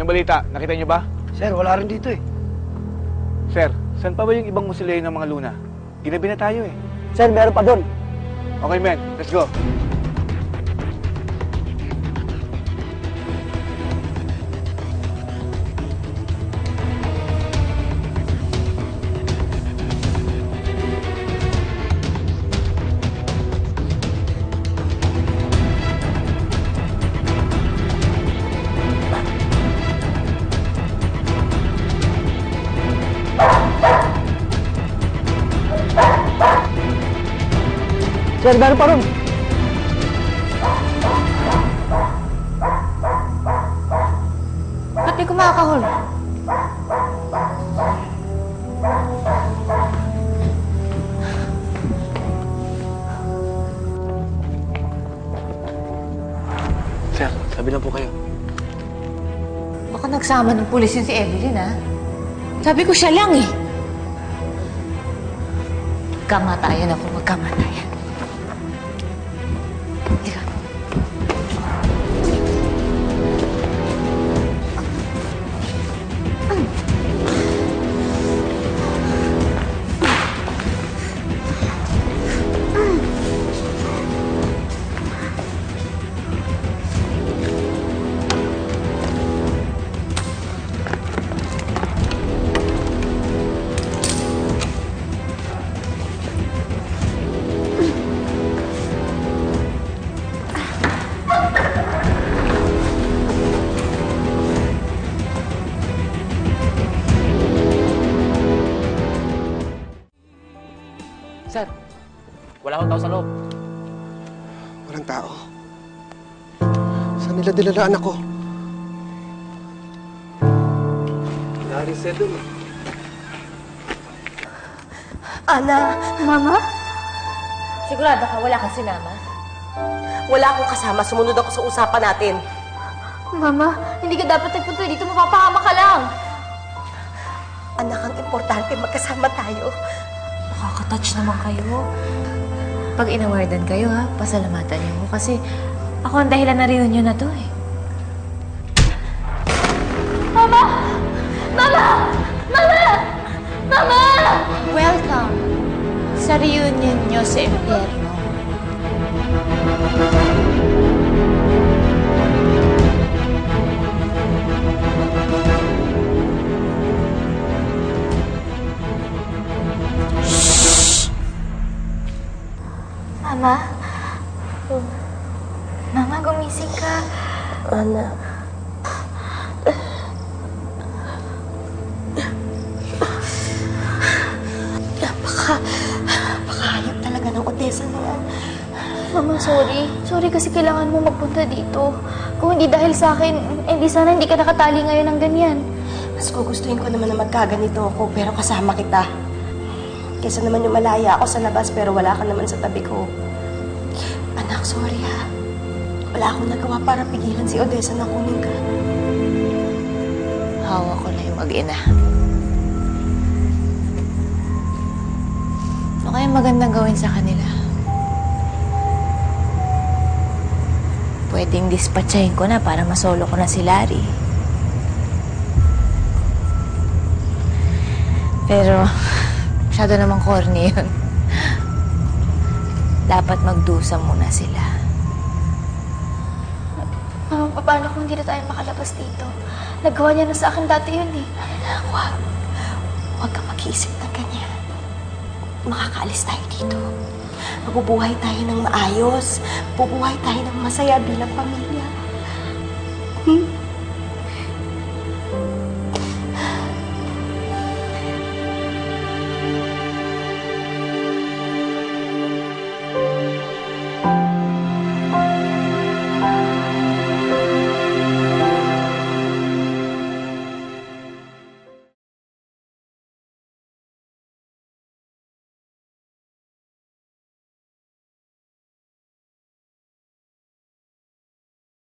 Anong balita? Nakita niyo ba? Sir, wala rin dito eh. Sir, saan pa ba yung ibang musileo ng mga Luna? Ginabi na tayo eh. Sir, meron pa doon. Okay, men. Let's go. Sir, meron pa rin. Ba't di ko makakahol? Sir, sabi lang po kayo. Baka nagsama ng pulis yun si Evelyn, ha? Sabi ko siya lang, eh. Magkamatayan ako, magkamatayan. Teka. Sir, wala akong tao sa loob. Walang tao. Saan nila dinala anak ko? Naaring sir doon. Ana, Mama? Sigurado ka, wala kang sinama? Wala akong kasama. Sumunod ako sa usapan natin. Mama, hindi ka dapat nagpunta dito. Mapapahama ka lang. Anak, ang importante, magkasama tayo. Nakaka-touch naman kayo. Pag inawardan kayo, ha, pasalamatan niyo mo. Kasi ako ang dahilan na reunion na to, eh. Mama! Mama! Mama! Mama! Welcome sa reunion niyo sa impyerno. Mama? Mama, gumising ka. Anak. Napakahayop talaga ng Odessa na yan. Mama, sorry. Sorry kasi kailangan mo magpunta dito. Kung hindi dahil sa akin, hindi sana hindi ka nakatali ngayon ng ganyan. Mas gugustuhin ko naman na magkaganito ako, pero kasama kita. Kesa naman yung malaya ako sa labas, pero wala ka naman sa tabi ko. Anak, sorry ha. Wala akong nagawa para pigilan si Odessa na kunin ka. Hawa ko na yung mag-ina. Ano kaya magandang gawin sa kanila? Pwedeng dispatchahin ko na para masolo ko na si Larry. Pero masyado namang corny yun. Dapat magdusa muna sila. Mama, paano kung hindi na tayo makalabas dito? Nagawa niya na sa akin dati yun eh. Huwag. Huwag kang mag-iisip ng ganyan. Makakaalis tayo dito. Mabubuhay tayo ng maayos. Mabubuhay tayo ng masaya bilang pamilya.